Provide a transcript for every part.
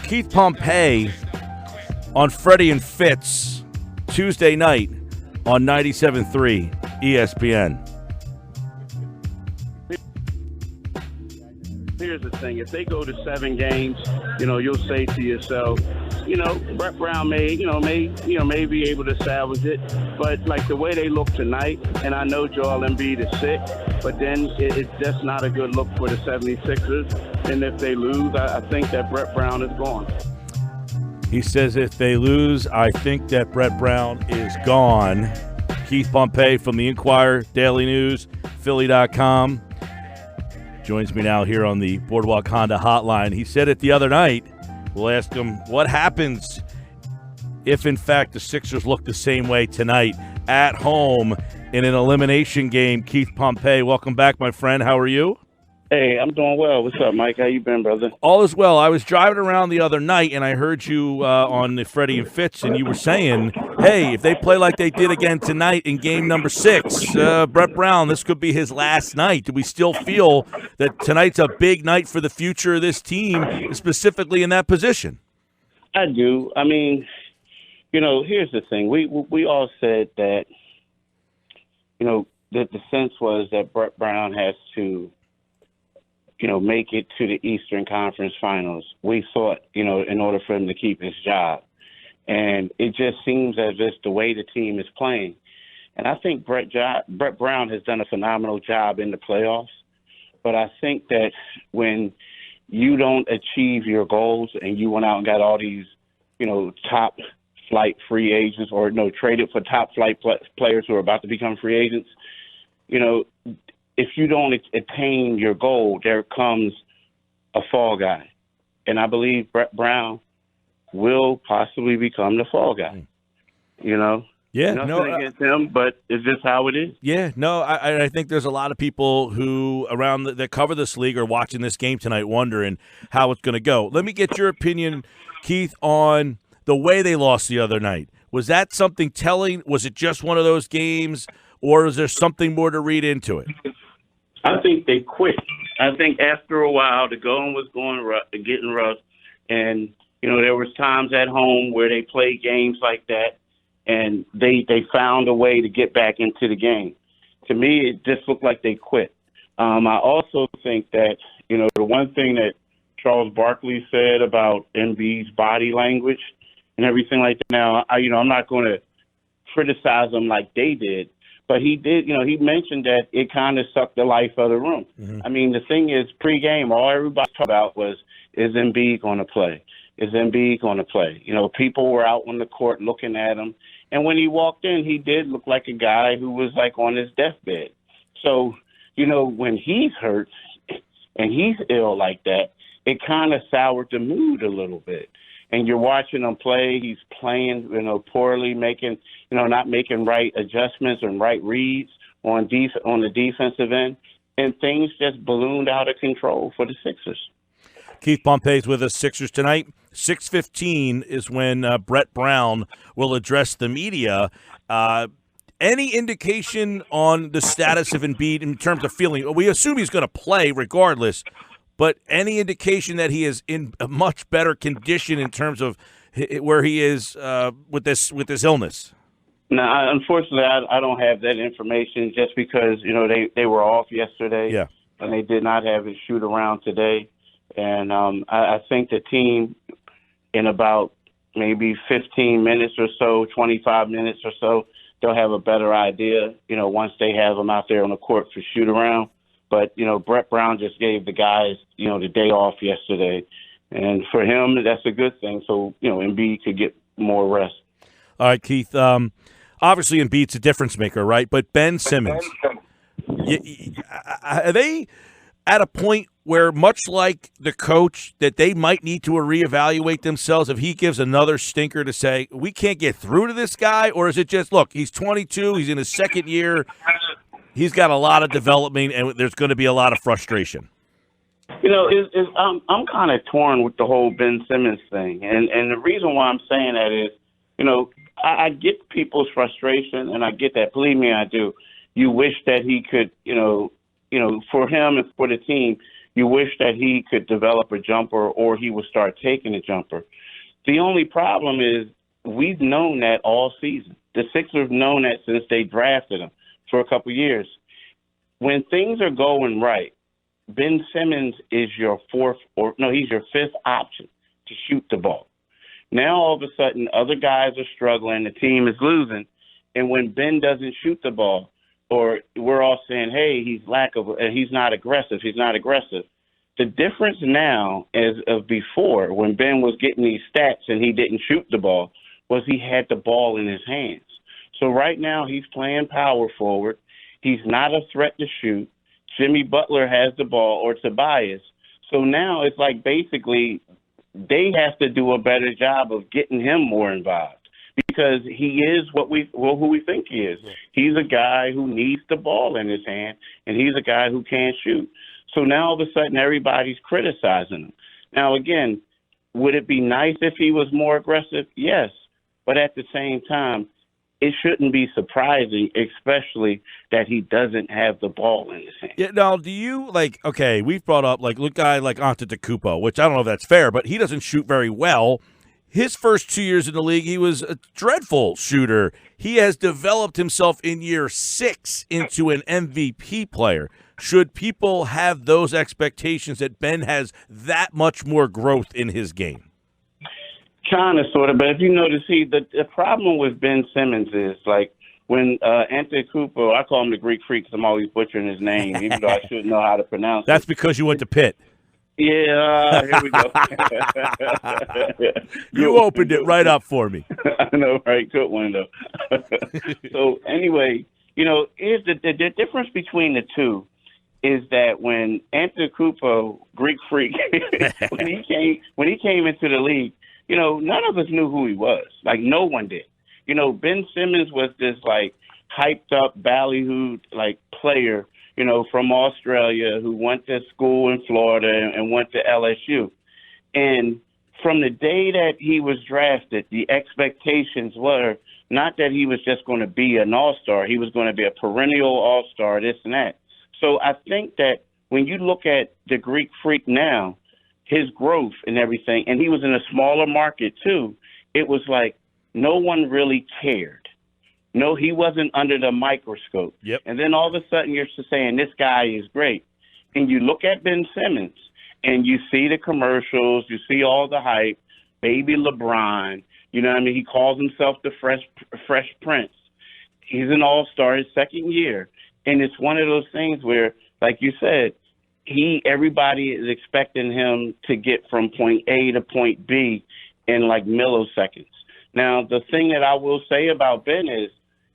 Keith Pompey on Freddie and Fitz Tuesday night on 97.3 ESPN. Here's the thing. If they go to 7 games, you'll say to yourself, Brett Brown may be able to salvage it. But like the way they look tonight, and I know Joel Embiid is sick, but then it's just not a good look for the 76ers. And if they lose, I think that Brett Brown is gone. He says if they lose, I think that Brett Brown is gone. Keith Pompey from the Inquirer, Daily News, Philly.com. Joins me now here on the Boardwalk Honda hotline. He said it the other night. We'll ask him what happens if, in fact, the Sixers look the same way tonight at home in an elimination game. Keith Pompey, welcome back, my friend. How are you? Hey, I'm doing well. What's up, Mike? How you been, brother? All is well. I was driving around the other night, and I heard you on the Freddie and Fitz, and you were saying, hey, if they play like they did again tonight in game number 6, Brett Brown, this could be his last night. Do we still feel that tonight's a big night for the future of this team, specifically in that position? I do. I mean, here's the thing. We all said that, that the sense was that Brett Brown has to make it to the Eastern Conference Finals. We thought, in order for him to keep his job. And it just seems as if the way the team is playing. And I think Brett Brown has done a phenomenal job in the playoffs. But I think that when you don't achieve your goals and you went out and got all these, top flight free agents or traded for top flight players who are about to become free agents, if you don't attain your goal, there comes a fall guy. And I believe Brett Brown will possibly become the fall guy. Yeah, nothing against him, but it's just how it is. Yeah, no, I think there's a lot of people who that cover this league are watching this game tonight wondering how it's going to go. Let me get your opinion, Keith, on the way they lost the other night. Was that something telling? Was it just one of those games, or is there something more to read into it? I think they quit. I think after a while, the going was getting rough, and there was times at home where they played games like that, and they found a way to get back into the game. To me, it just looked like they quit. I also think that the one thing that Charles Barkley said about Embiid's body language and everything like that. Now, I'm not going to criticize them like they did. But he did, he mentioned that it kind of sucked the life out of the room. Mm-hmm. I mean, the thing is, pregame, all everybody talked about was, is Embiid going to play? Is Embiid going to play? People were out on the court looking at him. And when he walked in, he did look like a guy who was like on his deathbed. So, when he's hurt and he's ill like that, it kind of soured the mood a little bit. And you're watching him play. He's playing, poorly, not making right adjustments and right reads on the defensive end, and things just ballooned out of control for the Sixers. Keith Pompey's with us, Sixers tonight. 6:15 is when Brett Brown will address the media. Any indication on the status of Embiid in terms of feeling? We assume he's going to play regardless. But any indication that he is in a much better condition in terms of where he is with this illness? No, unfortunately, I don't have that information just because, they were off yesterday. Yeah. And they did not have a shoot around today. And I think the team in about maybe 15 minutes or so, 25 minutes or so, they'll have a better idea, once they have them out there on the court for shoot around. But, Brett Brown just gave the guys, the day off yesterday. And for him, that's a good thing. So, Embiid could get more rest. All right, Keith. Obviously, Embiid's a difference maker, right? But Ben Simmons, are they at a point where, much like the coach, that they might need to reevaluate themselves if he gives another stinker to say, we can't get through to this guy? Or is it just, look, he's 22, he's in his second year, he's got a lot of development, and there's going to be a lot of frustration? I'm kind of torn with the whole Ben Simmons thing. And the reason why I'm saying that is, I get people's frustration, and I get that. Believe me, I do. You wish that he could, for him and for the team, You wish that he could develop a jumper or he would start taking a jumper. The only problem is we've known that all season. The Sixers have known that since they drafted him for a couple of years. When things are going right, Ben Simmons is your he's your fifth option to shoot the ball. Now all of a sudden other guys are struggling, the team is losing, and when Ben doesn't shoot the ball, or we're all saying, hey, he's not aggressive. The difference now as of before, when Ben was getting these stats and he didn't shoot the ball, was he had the ball in his hands. So right now he's playing power forward. He's not a threat to shoot. Jimmy Butler has the ball, or Tobias. So now it's like basically they have to do a better job of getting him more involved, because he is who we think he is. He's a guy who needs the ball in his hand, and he's a guy who can't shoot. So now all of a sudden everybody's criticizing him. Now, again, would it be nice if he was more aggressive? Yes. But at the same time, it shouldn't be surprising, especially that he doesn't have the ball in his hand. Yeah. Now, do you we've brought up a guy like Antetokounmpo, which I don't know if that's fair, but he doesn't shoot very well. His first 2 years in the league, he was a dreadful shooter. He has developed himself in year 6 into an MVP player. Should people have those expectations that Ben has that much more growth in his game? Kind of, sort of. But if you notice, the problem with Ben Simmons is, when Antetokounmpo, I call him the Greek freak because I'm always butchering his name, even though I should know how to pronounce it. That's because you went to Pitt. Yeah, here we go. You opened it right up for me. I know, right? Good one, though. So anyway, here's the difference between the two is that when Antetokounmpo, Greek freak, when he came into the league, none of us knew who he was. No one did. Ben Simmons was this hyped up, ballyhooed player, from Australia who went to school in Florida and went to LSU. And from the day that he was drafted, the expectations were not that he was just going to be an all-star. He was going to be a perennial all-star, this and that. So I think that when you look at the Greek freak now, his growth and everything, and he was in a smaller market too, it was no one really cared. No, he wasn't under the microscope. Yep. And then all of a sudden you're just saying this guy is great. And you look at Ben Simmons and you see the commercials, you see all the hype, baby LeBron, he calls himself the Fresh Prince. He's an all-star his second year. And it's one of those things where, like you said, everybody is expecting him to get from point A to point B in milliseconds. Now, the thing that I will say about Ben is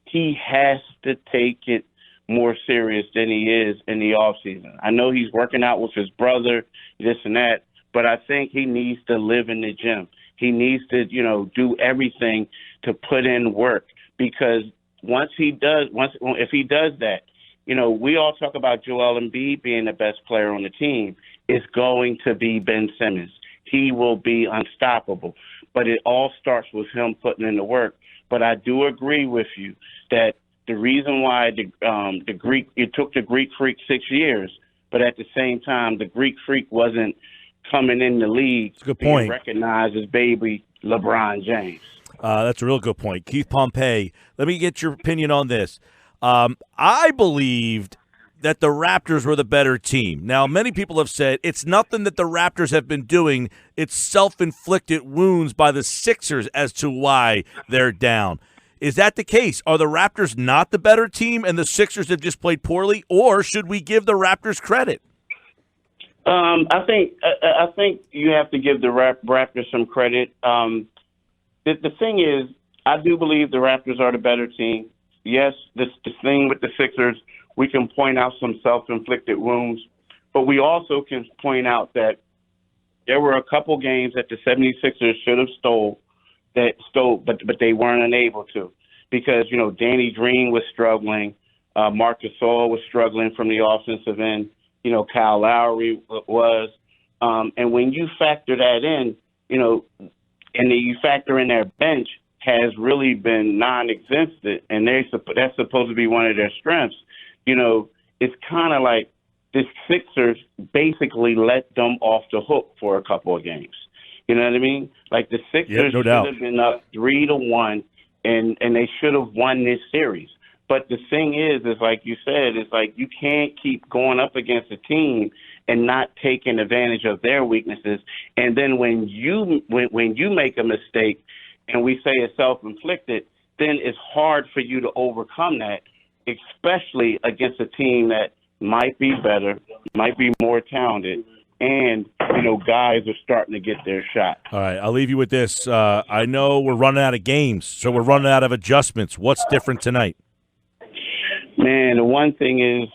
he has to take it more serious than he is in the offseason. I know he's working out with his brother, this and that, but I think he needs to live in the gym. He needs to, do everything to put in work, because if he does that, we all talk about Joel Embiid being the best player on the team. It's going to be Ben Simmons. He will be unstoppable. But it all starts with him putting in the work. But I do agree with you that the reason why it took the Greek freak 6 years, but at the same time, the Greek freak wasn't coming in the league being recognized as baby LeBron James. That's a real good point. Keith Pompey, let me get your opinion on this. I believed that the Raptors were the better team. Now, many people have said it's nothing that the Raptors have been doing. It's self-inflicted wounds by the Sixers as to why they're down. Is that the case? Are the Raptors not the better team and the Sixers have just played poorly, or should we give the Raptors credit? I think you have to give the Raptors some credit. The thing is, I do believe the Raptors are the better team. Yes, this thing with the Sixers, we can point out some self-inflicted wounds, but we also can point out that there were a couple games that the 76ers should have stole, but they weren't unable to, because, Danny Green was struggling, Marc Gasol was struggling from the offensive end, Kyle Lowry was, and when you factor that in, and then you factor in their bench has really been non-existent, and that's supposed to be one of their strengths. It's kind of like the Sixers basically let them off the hook for a couple of games. You know what I mean? Like the Sixers no should doubt. have been up 3-1, and they should have won this series. But the thing is like you said, it's like you can't keep going up against a team and not taking advantage of their weaknesses. And then when you make a mistake and we say it's self-inflicted, then it's hard for you to overcome that, especially against a team that might be better, might be more talented, and, guys are starting to get their shot. All right, I'll leave you with this. I know we're running out of games, so we're running out of adjustments. What's different tonight? Man, the one thing is,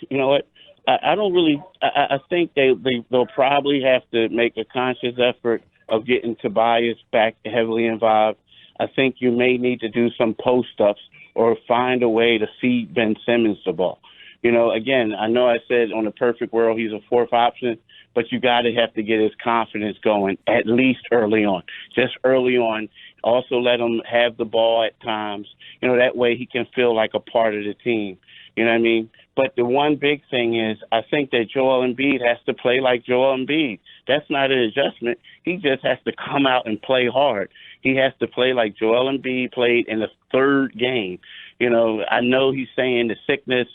you know what? I don't really. I think they'll probably have to make a conscious effort of getting Tobias back heavily involved. I think you may need to do some post-ups or find a way to feed Ben Simmons the ball. Again, I know I said on the perfect world he's a fourth option, but you got to have to get his confidence going at least early on. Just early on. Also let him have the ball at times. That way he can feel like a part of the team. You know what I mean? But the one big thing is I think that Joel Embiid has to play like Joel Embiid. That's not an adjustment. He just has to come out and play hard. He has to play like Joel Embiid played in the third game. I know he's saying the sickness.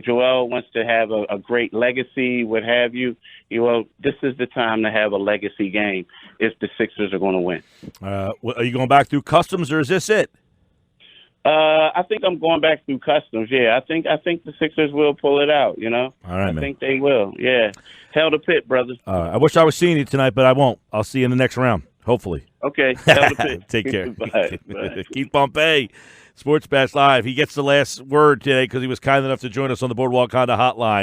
Joel wants to have a great legacy, what have you. Well, this is the time to have a legacy game if the Sixers are going to win. Are you going back through customs, or is this it? I think I'm going back through customs. Yeah, I think the Sixers will pull it out. All right, man. I think they will. Yeah, hell the pit, brothers. I wish I was seeing you tonight, but I won't. I'll see you in the next round, hopefully. Okay, hell the pit. Take care. Bye. Keith Pompey, Sports Bash Live. He gets the last word today because he was kind enough to join us on the Boardwalk Honda Hotline.